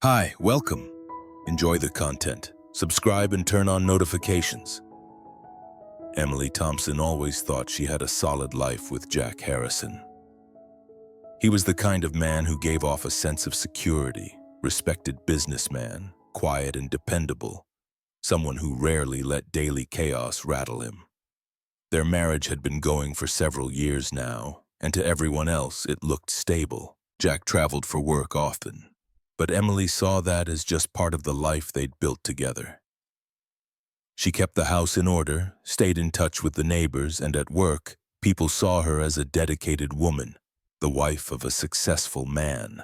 Hi, welcome. Enjoy the content. Subscribe and turn on notifications. Emily Thompson always thought she had a solid life with Jack Harrison. He was the kind of man who gave off a sense of security, respected businessman, quiet and dependable, someone who rarely let daily chaos rattle him. Their marriage had been going for several years now, and to everyone else it looked stable. Jack traveled for work often, but Emily saw that as just part of the life they'd built together. She kept the house in order, stayed in touch with the neighbors, and at work, people saw her as a dedicated woman, the wife of a successful man.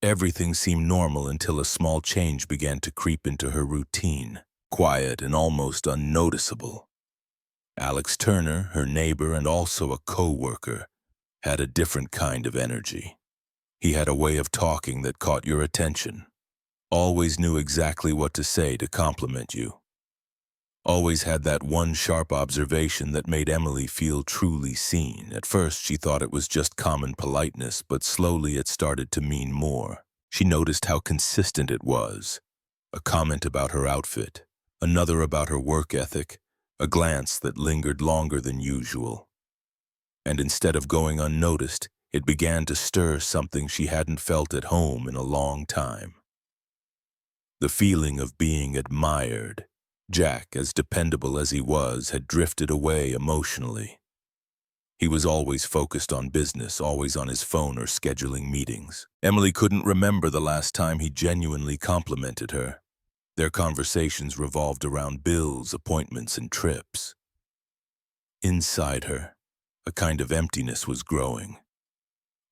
Everything seemed normal until a small change began to creep into her routine, quiet and almost unnoticeable. Alex Turner, her neighbor and also a co-worker, had a different kind of energy. He had a way of talking that caught your attention. Always knew exactly what to say to compliment you. Always had that one sharp observation that made Emily feel truly seen. At first, she thought it was just common politeness, but slowly it started to mean more. She noticed how consistent it was. A comment about her outfit, another about her work ethic, a glance that lingered longer than usual. And instead of going unnoticed, it began to stir something she hadn't felt at home in a long time. The feeling of being admired. Jack, as dependable as he was, had drifted away emotionally. He was always focused on business, always on his phone or scheduling meetings. Emily couldn't remember the last time he genuinely complimented her. Their conversations revolved around bills, appointments, and trips. Inside her, a kind of emptiness was growing.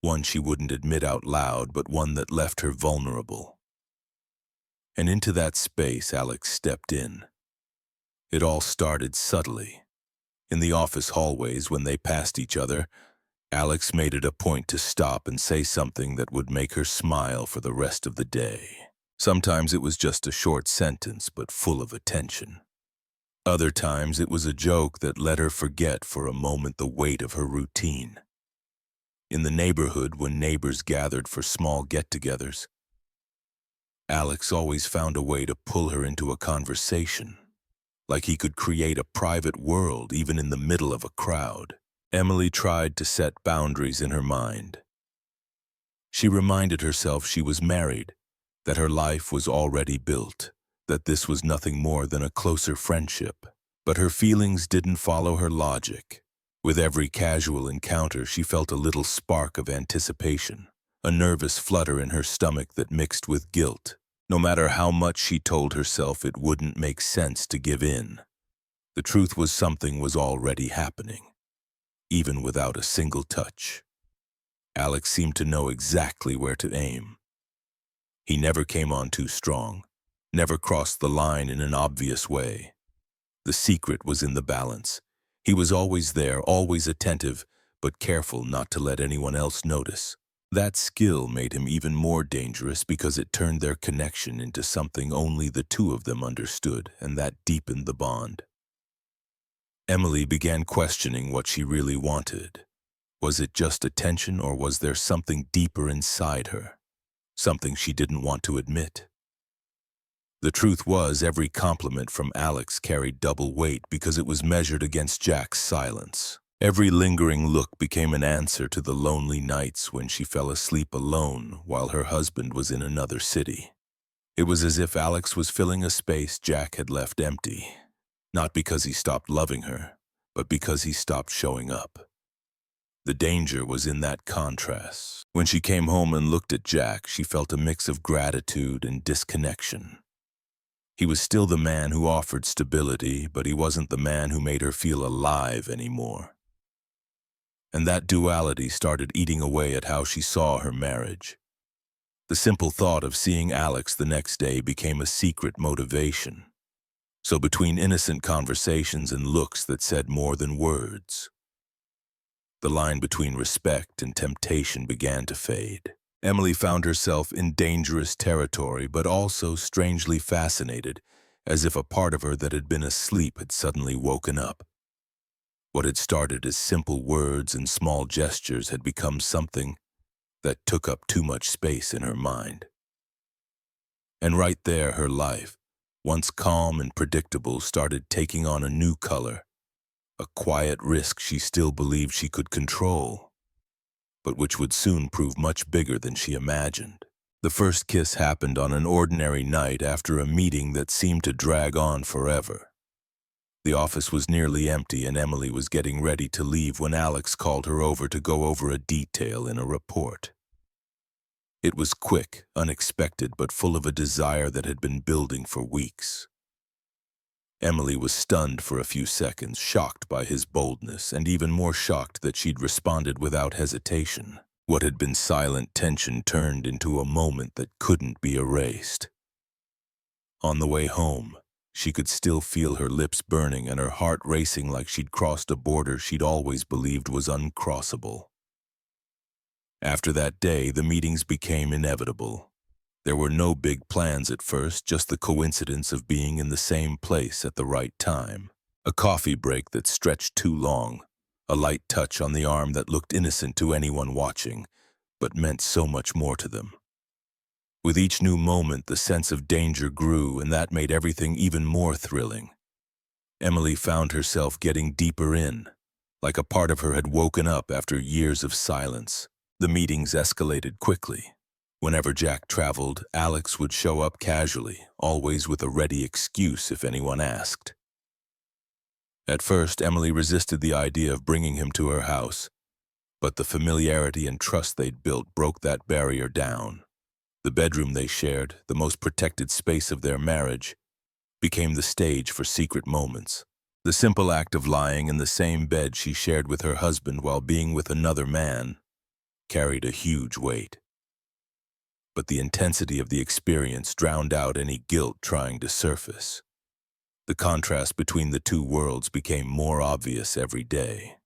One she wouldn't admit out loud, but one that left her vulnerable. And into that space, Alex stepped in. It all started subtly. In the office hallways, when they passed each other, Alex made it a point to stop and say something that would make her smile for the rest of the day. Sometimes it was just a short sentence, but full of attention. Other times it was a joke that let her forget for a moment the weight of her routine. In the neighborhood, when neighbors gathered for small get-togethers, Alex always found a way to pull her into a conversation, like he could create a private world even in the middle of a crowd. Emily tried to set boundaries in her mind. She reminded herself she was married, that her life was already built, that this was nothing more than a closer friendship. But her feelings didn't follow her logic. With every casual encounter, she felt a little spark of anticipation, a nervous flutter in her stomach that mixed with guilt. No matter how much she told herself it wouldn't make sense to give in, the truth was something was already happening, even without a single touch. Alex seemed to know exactly where to aim. He never came on too strong, never crossed the line in an obvious way. The secret was in the balance. He was always there, always attentive, but careful not to let anyone else notice. That skill made him even more dangerous because it turned their connection into something only the two of them understood, and that deepened the bond. Emily began questioning what she really wanted. Was it just attention, or was there something deeper inside her? Something she didn't want to admit. The truth was, every compliment from Alex carried double weight because it was measured against Jack's silence. Every lingering look became an answer to the lonely nights when she fell asleep alone while her husband was in another city. It was as if Alex was filling a space Jack had left empty, not because he stopped loving her, but because he stopped showing up. The danger was in that contrast. When she came home and looked at Jack, she felt a mix of gratitude and disconnection. He was still the man who offered stability, but he wasn't the man who made her feel alive anymore. And that duality started eating away at how she saw her marriage. The simple thought of seeing Alex the next day became a secret motivation. So between innocent conversations and looks that said more than words, the line between respect and temptation began to fade. Emily found herself in dangerous territory, but also strangely fascinated, as if a part of her that had been asleep had suddenly woken up. What had started as simple words and small gestures had become something that took up too much space in her mind. And right there, her life, once calm and predictable, started taking on a new color, a quiet risk she still believed she could control, but which would soon prove much bigger than she imagined. The first kiss happened on an ordinary night after a meeting that seemed to drag on forever. The office was nearly empty and Emily was getting ready to leave when Alex called her over to go over a detail in a report. It was quick, unexpected, but full of a desire that had been building for weeks. Emily was stunned for a few seconds, shocked by his boldness, and even more shocked that she'd responded without hesitation. What had been silent tension turned into a moment that couldn't be erased. On the way home, she could still feel her lips burning and her heart racing like she'd crossed a border she'd always believed was uncrossable. After that day, the meetings became inevitable. There were no big plans at first, just the coincidence of being in the same place at the right time. A coffee break that stretched too long, a light touch on the arm that looked innocent to anyone watching, but meant so much more to them. With each new moment, the sense of danger grew, and that made everything even more thrilling. Emily found herself getting deeper in, like a part of her had woken up after years of silence. The meetings escalated quickly. Whenever Jack traveled, Alex would show up casually, always with a ready excuse if anyone asked. At first, Emily resisted the idea of bringing him to her house, but the familiarity and trust they'd built broke that barrier down. The bedroom they shared, the most protected space of their marriage, became the stage for secret moments. The simple act of lying in the same bed she shared with her husband while being with another man carried a huge weight. But the intensity of the experience drowned out any guilt trying to surface. The contrast between the two worlds became more obvious every day.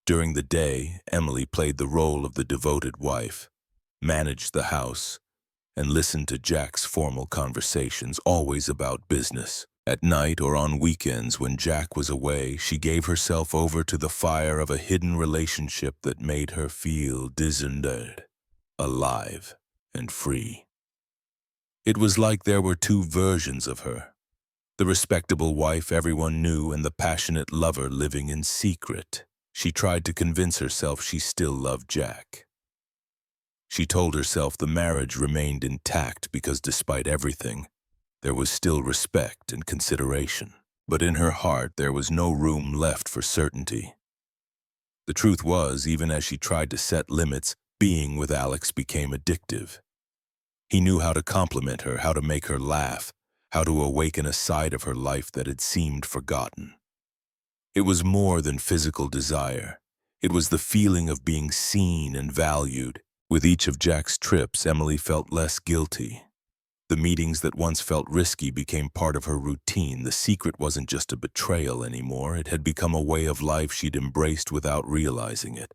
During the day, Emily played the role of the devoted wife, managed the house, and listened to Jack's formal conversations, always about business. At night or on weekends when Jack was away, she gave herself over to the fire of a hidden relationship that made her feel discerned, alive, and free. It was like there were two versions of her, the respectable wife everyone knew and the passionate lover living in secret. She tried to convince herself she still loved Jack. She told herself the marriage remained intact because despite everything, there was still respect and consideration. But in her heart, there was no room left for certainty. The truth was, even as she tried to set limits, being with Alex became addictive. He knew how to compliment her, how to make her laugh, how to awaken a side of her life that had seemed forgotten. It was more than physical desire. It was the feeling of being seen and valued. With each of Jack's trips, Emily felt less guilty. The meetings that once felt risky became part of her routine. The secret wasn't just a betrayal anymore. It had become a way of life she'd embraced without realizing it.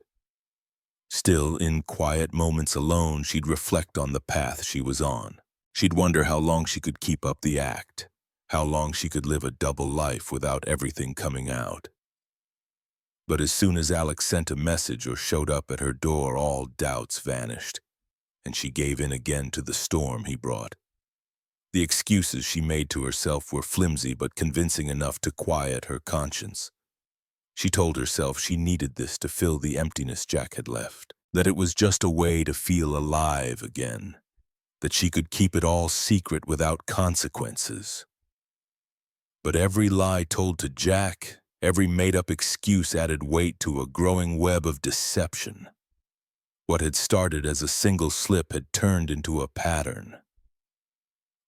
Still, in quiet moments alone, she'd reflect on the path she was on. She'd wonder how long she could keep up the act, how long she could live a double life without everything coming out. But as soon as Alex sent a message or showed up at her door, all doubts vanished, and she gave in again to the storm he brought. The excuses she made to herself were flimsy but convincing enough to quiet her conscience. She told herself she needed this to fill the emptiness Jack had left, that it was just a way to feel alive again, that she could keep it all secret without consequences. But every lie told to Jack, every made-up excuse added weight to a growing web of deception. What had started as a single slip had turned into a pattern.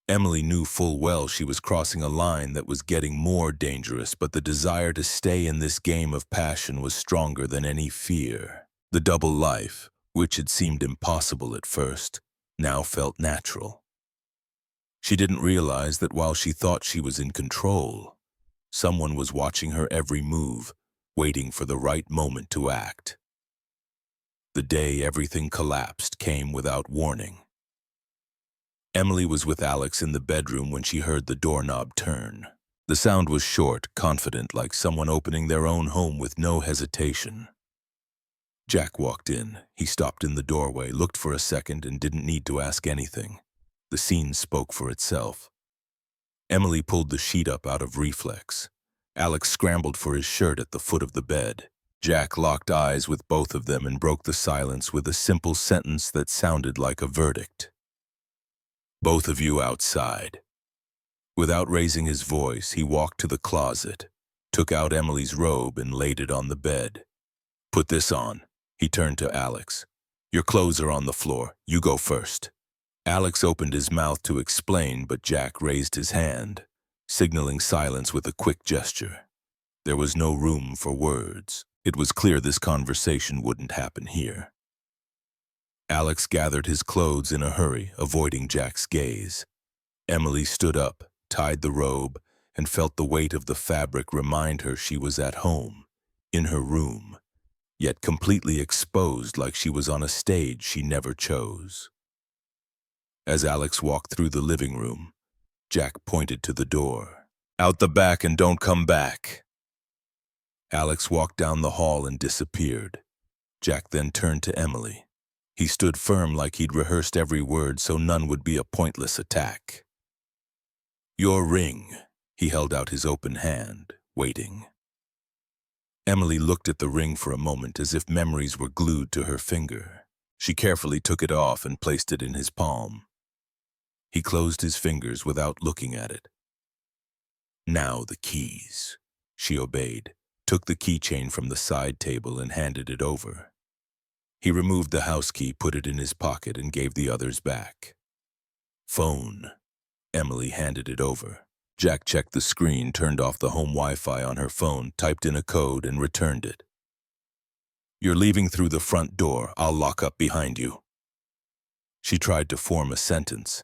Emily knew full well she was crossing a line that was getting more dangerous, but the desire to stay in this game of passion was stronger than any fear. The double life, which had seemed impossible at first, now felt natural. She didn't realize that while she thought she was in control, someone was watching her every move, waiting for the right moment to act. The day everything collapsed came without warning. Emily was with Alex in the bedroom when she heard the doorknob turn. The sound was short, confident, like someone opening their own home with no hesitation. Jack walked in. He stopped in the doorway, looked for a second, and didn't need to ask anything. The scene spoke for itself. Emily pulled the sheet up out of reflex. Alex scrambled for his shirt at the foot of the bed. Jack locked eyes with both of them and broke the silence with a simple sentence that sounded like a verdict. "Both of you outside." Without raising his voice, he walked to the closet, took out Emily's robe and laid it on the bed. "Put this on." He turned to Alex. "Your clothes are on the floor. You go first." Alex opened his mouth to explain, but Jack raised his hand, signaling silence with a quick gesture. There was no room for words. It was clear this conversation wouldn't happen here. Alex gathered his clothes in a hurry, avoiding Jack's gaze. Emily stood up, tied the robe, and felt the weight of the fabric remind her she was at home, in her room, yet completely exposed like she was on a stage she never chose. As Alex walked through the living room, Jack pointed to the door. "Out the back and don't come back." Alex walked down the hall and disappeared. Jack then turned to Emily. He stood firm like he'd rehearsed every word so none would be a pointless attack. "Your ring." He held out his open hand, waiting. Emily looked at the ring for a moment as if memories were glued to her finger. She carefully took it off and placed it in his palm. He closed his fingers without looking at it. "Now the keys." She obeyed, took the keychain from the side table and handed it over. He removed the house key, put it in his pocket, and gave the others back. "Phone." Emily handed it over. Jack checked the screen, turned off the home Wi-Fi on her phone, typed in a code, and returned it. "You're leaving through the front door. I'll lock up behind you." She tried to form a sentence.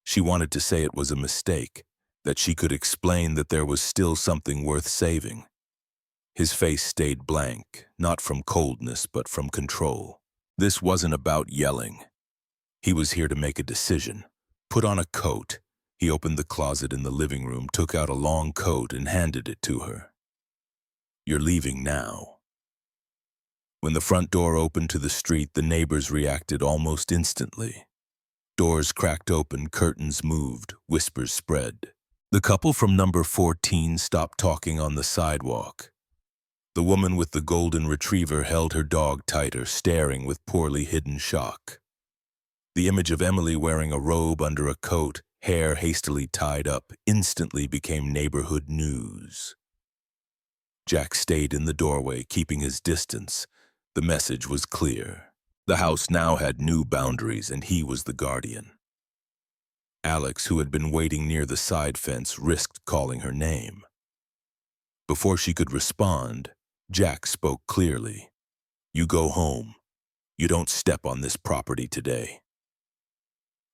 She wanted to say it was a mistake, that she could explain that there was still something worth saving. His face stayed blank, not from coldness but from control. This wasn't about yelling. He was here to make a decision. Put on a coat. He opened the closet in the living room, took out a long coat, and handed it to her. "You're leaving now." When the front door opened to the street, the neighbors reacted almost instantly. Doors cracked open, curtains moved, whispers spread. The couple from number 14 stopped talking on the sidewalk. The woman with the golden retriever held her dog tighter, staring with poorly hidden shock. The image of Emily wearing a robe under a coat, hair hastily tied up, instantly became neighborhood news. Jack stayed in the doorway, keeping his distance. The message was clear. The house now had new boundaries, and he was the guardian. Alex, who had been waiting near the side fence, risked calling her name. Before she could respond, Jack spoke clearly. "You go home. You don't step on this property today."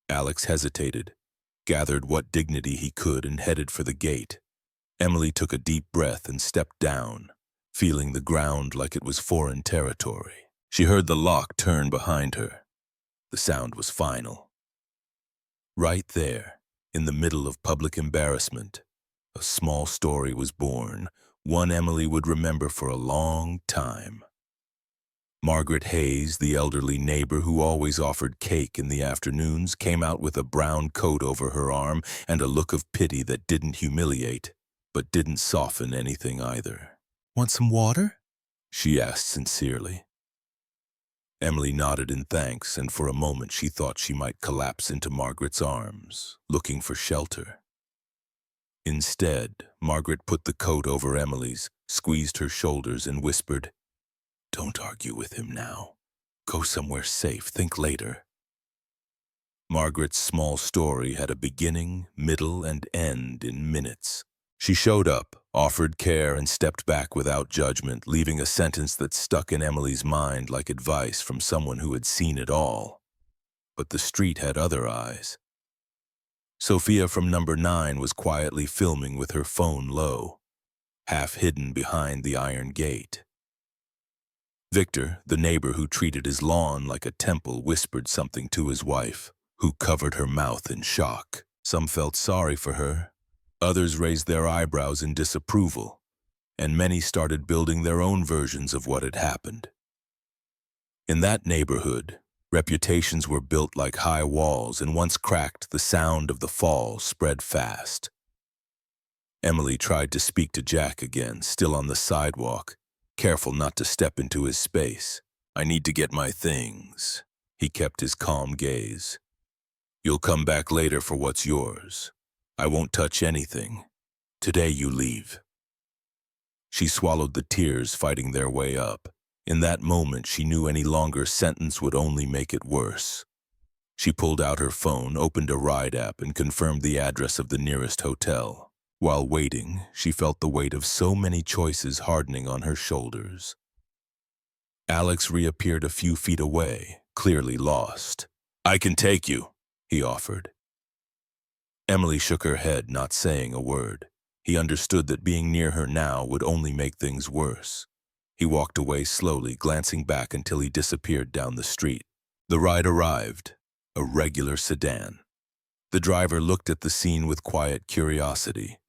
Alex hesitated, gathered what dignity he could, and headed for the gate. Emily took a deep breath and stepped down, feeling the ground like it was foreign territory. She heard the lock turn behind her. The sound was final. Right there, in the middle of public embarrassment, a small story was born, one Emily would remember for a long time. Margaret Hayes, the elderly neighbor who always offered cake in the afternoons, came out with a brown coat over her arm and a look of pity that didn't humiliate, but didn't soften anything either. "Want some water?" she asked sincerely. Emily nodded in thanks, and for a moment she thought she might collapse into Margaret's arms, looking for shelter. Instead, Margaret put the coat over Emily's, squeezed her shoulders, and whispered, "Don't argue with him now. Go somewhere safe. Think later." Margaret's small story had a beginning, middle, and end in minutes. She showed up, offered care, and stepped back without judgment, leaving a sentence that stuck in Emily's mind like advice from someone who had seen it all. But the street had other eyes. Sophia from number 9 was quietly filming with her phone low, half hidden behind the iron gate. Victor, the neighbor who treated his lawn like a temple, whispered something to his wife, who covered her mouth in shock. Some felt sorry for her. Others raised their eyebrows in disapproval, and many started building their own versions of what had happened. In that neighborhood, Reputations were built like high walls, and once cracked, the sound of the fall spread fast. Emily tried to speak to Jack again, still on the sidewalk, careful not to step into his space. "I need to get my things." He kept his calm gaze. "You'll come back later for what's yours. I won't touch anything. Today you leave." She swallowed the tears fighting their way up. In that moment, she knew any longer sentence would only make it worse. She pulled out her phone, opened a ride app, and confirmed the address of the nearest hotel. While waiting, she felt the weight of so many choices hardening on her shoulders. Alex reappeared a few feet away, clearly lost. "I can take you," he offered. Emily shook her head, not saying a word. He understood that being near her now would only make things worse. He walked away slowly, glancing back until he disappeared down the street. The ride arrived, a regular sedan. The driver looked at the scene with quiet curiosity,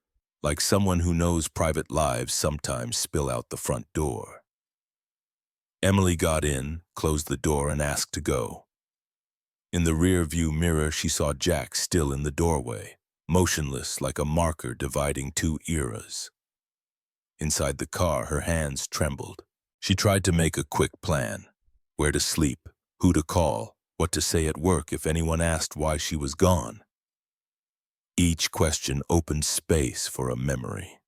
like someone who knows private lives sometimes spill out the front door. Emily got in, closed the door, and asked to go. In the rear-view mirror, she saw Jack still in the doorway, motionless like a marker dividing two eras. Inside the car, her hands trembled. She tried to make a quick plan: where to sleep, who to call, what to say at work if anyone asked why she was gone. Each question opened space for a memory.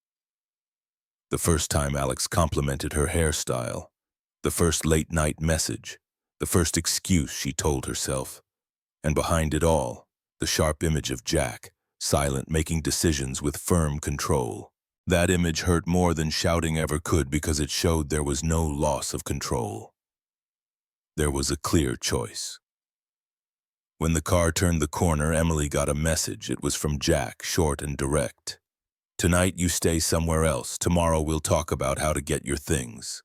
The first time Alex complimented her hairstyle, the first late-night message, the first excuse she told herself. And behind it all, the sharp image of Jack, silent, making decisions with firm control. That image hurt more than shouting ever could because it showed there was no loss of control. There was a clear choice. When the car turned the corner, Emily got a message. It was from Jack, short and direct. "Tonight you stay somewhere else. Tomorrow we'll talk about how to get your things."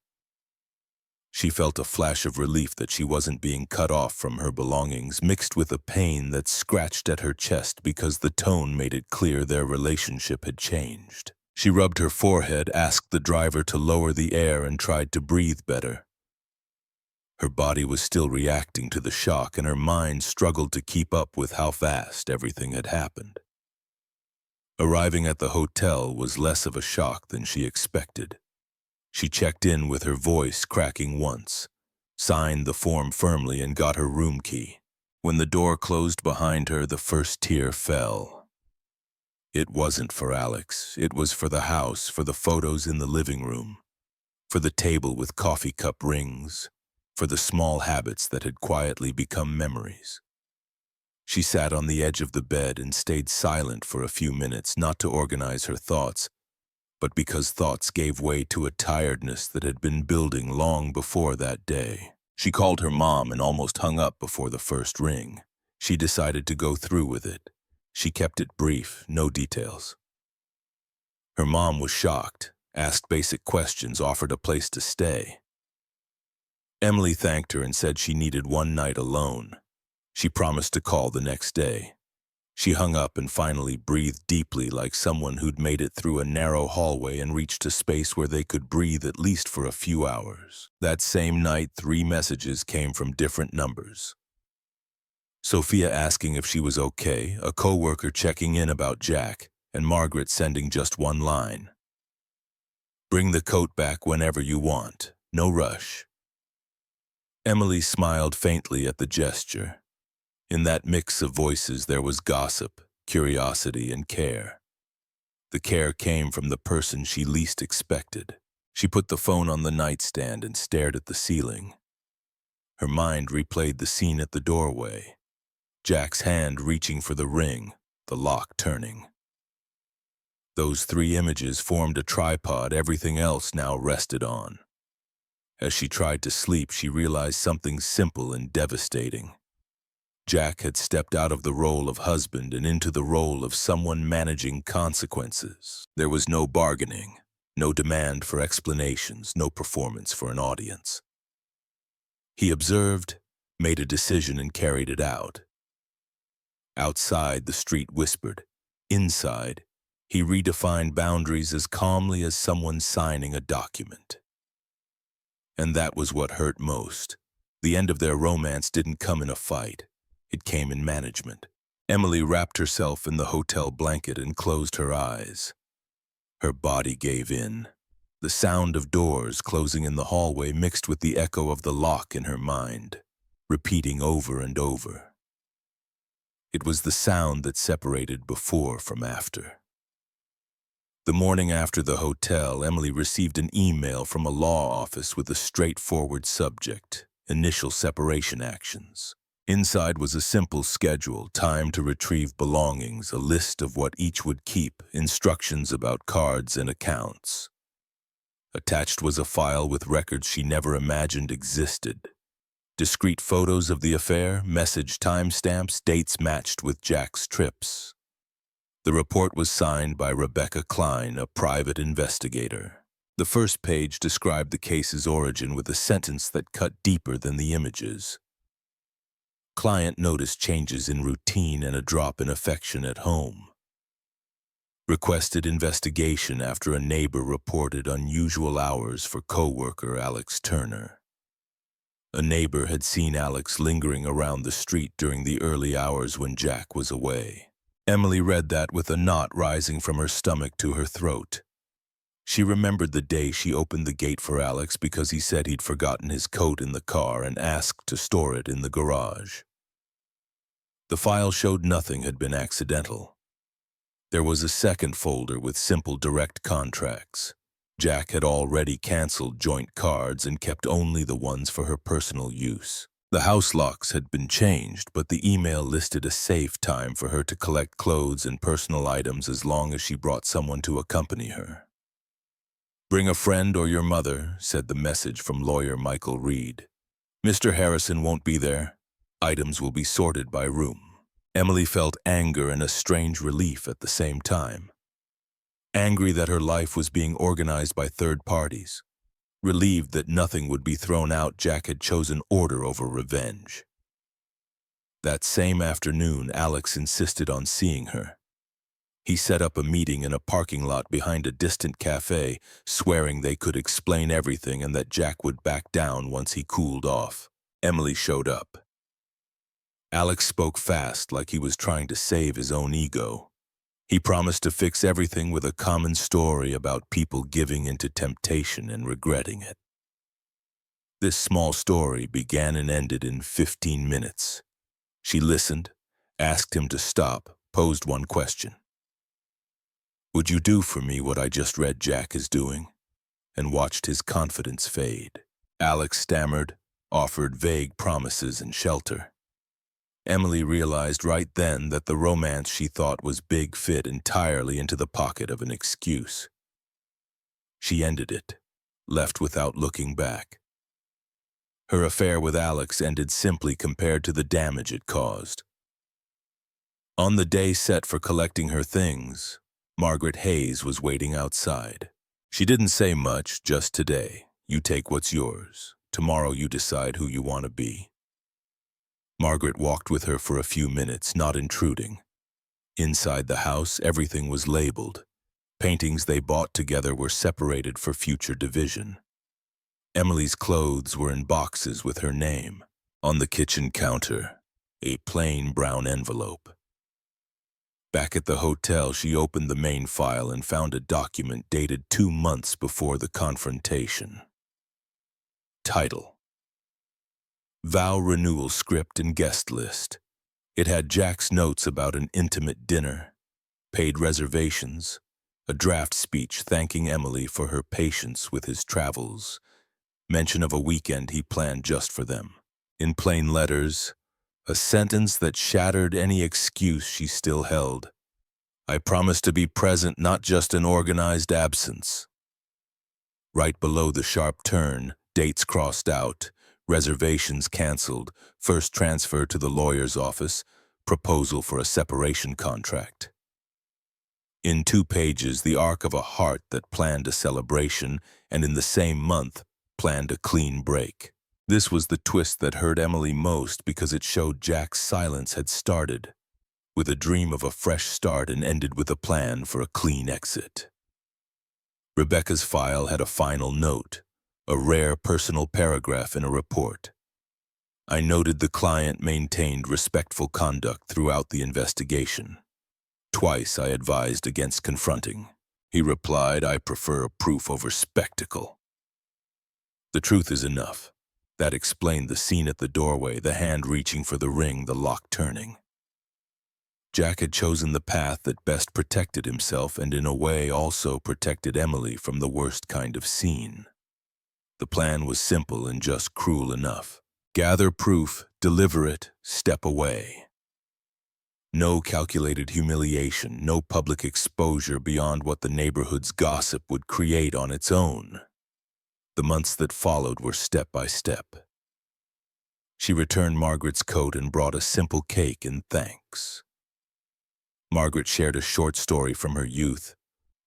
She felt a flash of relief that she wasn't being cut off from her belongings, mixed with a pain that scratched at her chest because the tone made it clear their relationship had changed. She rubbed her forehead, asked the driver to lower the air, and tried to breathe better. Her body was still reacting to the shock, and her mind struggled to keep up with how fast everything had happened. Arriving at the hotel was less of a shock than she expected. She checked in with her voice cracking once, signed the form firmly, and got her room key. When the door closed behind her, the first tear fell. It wasn't for Alex. It was for the house, for the photos in the living room, for the table with coffee cup rings, for the small habits that had quietly become memories. She sat on the edge of the bed and stayed silent for a few minutes, not to organize her thoughts, but because thoughts gave way to a tiredness that had been building long before that day. She called her mom and almost hung up before the first ring. She decided to go through with it. She kept it brief, no details. Her mom was shocked, asked basic questions, offered a place to stay. Emily thanked her and said she needed one night alone. She promised to call the next day. She hung up and finally breathed deeply, like someone who'd made it through a narrow hallway and reached a space where they could breathe at least for a few hours. That same night, 3 messages came from different numbers. Sophia asking if she was okay, a coworker checking in about Jack, and Margaret sending just one line: "Bring the coat back whenever you want. No rush." Emily smiled faintly at the gesture. In that mix of voices there was gossip, curiosity, and care. The care came from the person she least expected. She put the phone on the nightstand and stared at the ceiling. Her mind replayed the scene at the doorway. Jack's hand reaching for the ring, the lock turning. Those 3 images formed a tripod everything else now rested on. As she tried to sleep, she realized something simple and devastating. Jack had stepped out of the role of husband and into the role of someone managing consequences. There was no bargaining, no demand for explanations, no performance for an audience. He observed, made a decision, and carried it out. Outside, the street whispered. Inside, he redefined boundaries as calmly as someone signing a document. And that was what hurt most. The end of their romance didn't come in a fight. It came in management. Emily wrapped herself in the hotel blanket and closed her eyes. Her body gave in. The sound of doors closing in the hallway mixed with the echo of the lock in her mind, repeating over and over. It was the sound that separated before from after. The morning after the hotel, Emily received an email from a law office with a straightforward subject: initial separation actions. Inside was a simple schedule: time to retrieve belongings, a list of what each would keep, instructions about cards and accounts. Attached was a file with records she never imagined existed. Discrete photos of the affair, message timestamps, dates matched with Jack's trips. The report was signed by Rebecca Klein, a private investigator. The first page described the case's origin with a sentence that cut deeper than the images. Client noticed changes in routine and a drop in affection at home. Requested investigation after a neighbor reported unusual hours for co-worker Alex Turner. A neighbor had seen Alex lingering around the street during the early hours when Jack was away. Emily read that with a knot rising from her stomach to her throat. She remembered the day she opened the gate for Alex because he said he'd forgotten his coat in the car and asked to store it in the garage. The file showed nothing had been accidental. There was a second folder with simple direct contracts. Jack had already canceled joint cards and kept only the ones for her personal use. The house locks had been changed, but the email listed a safe time for her to collect clothes and personal items as long as she brought someone to accompany her. "Bring a friend or your mother," said the message from lawyer Michael Reed. "Mr. Harrison won't be there. Items will be sorted by room." Emily felt anger and a strange relief at the same time. Angry that her life was being organized by third parties. Relieved that nothing would be thrown out. Jack had chosen order over revenge. That same afternoon, Alex insisted on seeing her. He set up a meeting in a parking lot behind a distant cafe, swearing they could explain everything and that Jack would back down once he cooled off. Emily showed up. Alex spoke fast, like he was trying to save his own ego. He promised to fix everything with a common story about people giving into temptation and regretting it. This small story began and ended in 15 minutes. She listened, asked him to stop, posed one question. "Would you do for me what I just read Jack is doing?" and watched his confidence fade. Alex stammered, offered vague promises and shelter. Emily realized right then that the romance she thought was big fit entirely into the pocket of an excuse. She ended it, left without looking back. Her affair with Alex ended simply compared to the damage it caused. On the day set for collecting her things, Margaret Hayes was waiting outside. She didn't say much, just today. You take what's yours. Tomorrow you decide who you want to be. Margaret walked with her for a few minutes, not intruding. Inside the house, everything was labeled. Paintings they bought together were separated for future division. Emily's clothes were in boxes with her name. On the kitchen counter, a plain brown envelope. Back at the hotel, she opened the main file and found a document dated 2 months before the confrontation. Title: Vow Renewal Script and Guest List. It had Jack's notes about an intimate dinner, paid reservations, a draft speech thanking Emily for her patience with his travels, mention of a weekend he planned just for them. In plain letters, a sentence that shattered any excuse she still held. "I promise to be present, not just an organized absence." Right below the sharp turn, dates crossed out, reservations canceled, first transfer to the lawyer's office, proposal for a separation contract. In 2 pages, the arc of a heart that planned a celebration and in the same month planned a clean break. This was the twist that hurt Emily most because it showed Jack's silence had started with a dream of a fresh start and ended with a plan for a clean exit. Rebecca's file had a final note, a rare personal paragraph in a report. I noted the client maintained respectful conduct throughout the investigation. Twice I advised against confronting. He replied, I prefer proof over spectacle. The truth is enough. That explained the scene at the doorway, the hand reaching for the ring, the lock turning. Jack had chosen the path that best protected himself and in a way also protected Emily from the worst kind of scene. The plan was simple and just cruel enough. Gather proof, deliver it, step away. No calculated humiliation, no public exposure beyond what the neighborhood's gossip would create on its own. The months that followed were step by step. She returned Margaret's coat and brought a simple cake in thanks. Margaret shared a short story from her youth,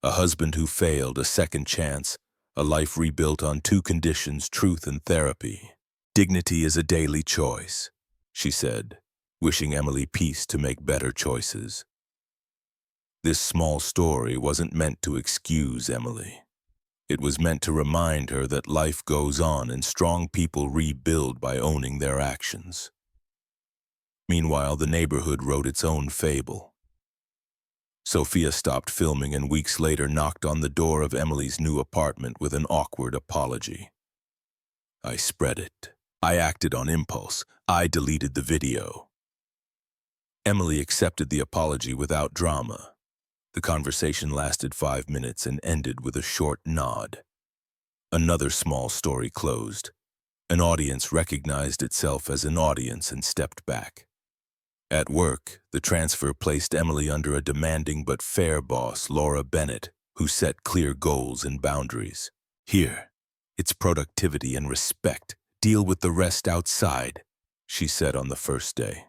a husband who failed, a second chance, a life rebuilt on two conditions, truth and therapy. Dignity is a daily choice, she said, wishing Emily peace to make better choices. This small story wasn't meant to excuse Emily. It was meant to remind her that life goes on and strong people rebuild by owning their actions. Meanwhile, the neighborhood wrote its own fable. Sophia stopped filming and weeks later knocked on the door of Emily's new apartment with an awkward apology. I spread it. I acted on impulse. I deleted the video. Emily accepted the apology without drama. The conversation lasted 5 minutes and ended with a short nod. Another small story closed. An audience recognized itself as an audience and stepped back. At work, the transfer placed Emily under a demanding but fair boss, Laura Bennett, who set clear goals and boundaries. Here, it's productivity and respect. Deal with the rest outside, she said on the first day.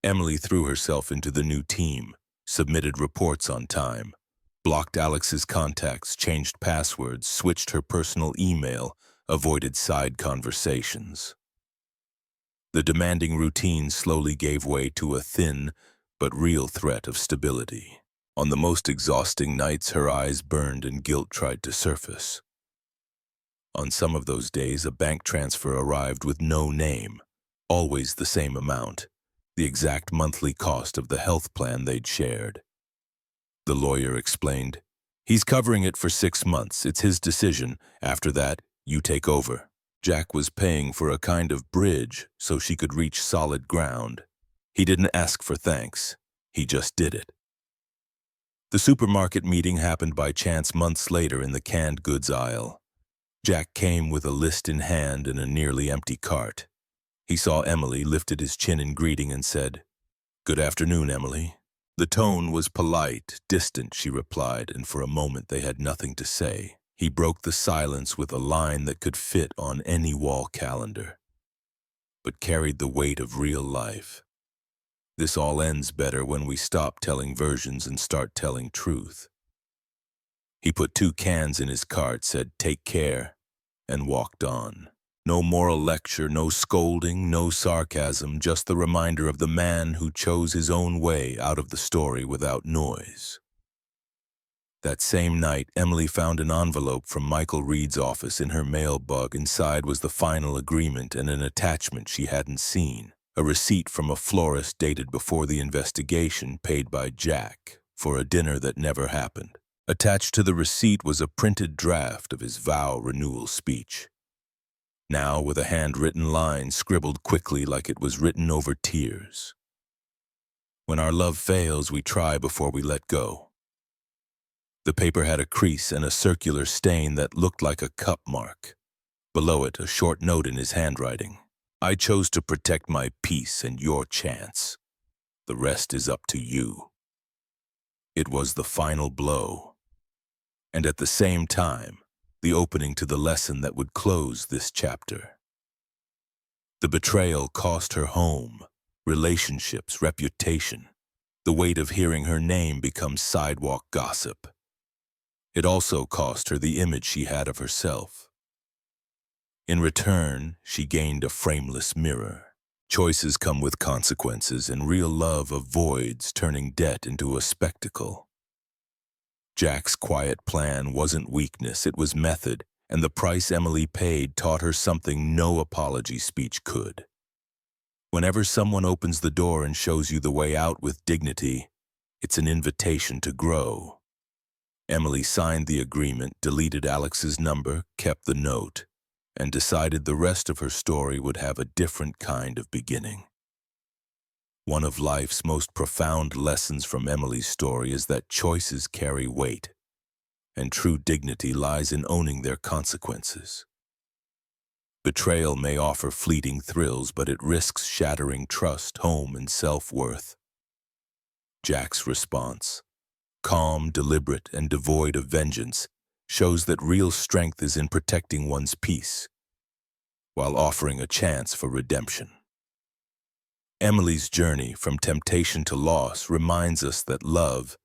Emily threw herself into the new team, submitted reports on time, blocked Alex's contacts, changed passwords, switched her personal email, avoided side conversations. The demanding routine slowly gave way to a thin but real threat of stability. On the most exhausting nights, her eyes burned and guilt tried to surface. On some of those days, a bank transfer arrived with no name, always the same amount, the exact monthly cost of the health plan they'd shared. The lawyer explained, "He's covering it for 6 months. It's his decision. After that, you take over." Jack was paying for a kind of bridge so she could reach solid ground. He didn't ask for thanks. He just did it. The supermarket meeting happened by chance months later in the canned goods aisle. Jack came with a list in hand and a nearly empty cart. He saw Emily, lifted his chin in greeting and said, "Good afternoon, Emily." The tone was polite, distant, she replied, and for a moment they had nothing to say. He broke the silence with a line that could fit on any wall calendar, but carried the weight of real life. This all ends better when we stop telling versions and start telling truth. He put 2 cans in his cart, said, "Take care," and walked on. No moral lecture, no scolding, no sarcasm, just the reminder of the man who chose his own way out of the story without noise. That same night, Emily found an envelope from Michael Reed's office in her mailbag. Inside was the final agreement and an attachment she hadn't seen. A receipt from a florist dated before the investigation, paid by Jack for a dinner that never happened. Attached to the receipt was a printed draft of his vow renewal speech. Now with a handwritten line scribbled quickly like it was written over tears. "When our love fails, we try before we let go." The paper had a crease and a circular stain that looked like a cup mark. Below it, a short note in his handwriting. "I chose to protect my peace and your chance. The rest is up to you." It was the final blow. And at the same time, the opening to the lesson that would close this chapter. The betrayal cost her home, relationships, reputation. The weight of hearing her name become sidewalk gossip. It also cost her the image she had of herself. In return, she gained a frameless mirror. Choices come with consequences, and real love avoids turning debt into a spectacle. Jack's quiet plan wasn't weakness, it was method. And the price Emily paid taught her something no apology speech could. Whenever someone opens the door and shows you the way out with dignity, it's an invitation to grow. Emily signed the agreement, deleted Alex's number, kept the note, and decided the rest of her story would have a different kind of beginning. One of life's most profound lessons from Emily's story is that choices carry weight, and true dignity lies in owning their consequences. Betrayal may offer fleeting thrills, but it risks shattering trust, home, and self-worth. Jack's response, calm, deliberate, and devoid of vengeance, shows that real strength is in protecting one's peace, while offering a chance for redemption. Emily's journey from temptation to loss reminds us that love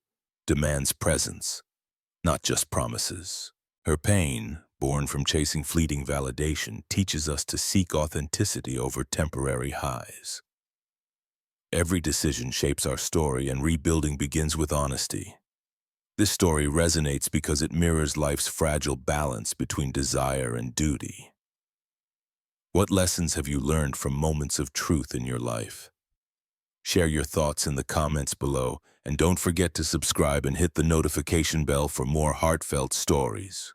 demands presence, not just promises. Her pain, born from chasing fleeting validation, teaches us to seek authenticity over temporary highs. Every decision shapes our story, and rebuilding begins with honesty. This story resonates because it mirrors life's fragile balance between desire and duty. What lessons have you learned from moments of truth in your life? Share your thoughts in the comments below, and don't forget to subscribe and hit the notification bell for more heartfelt stories.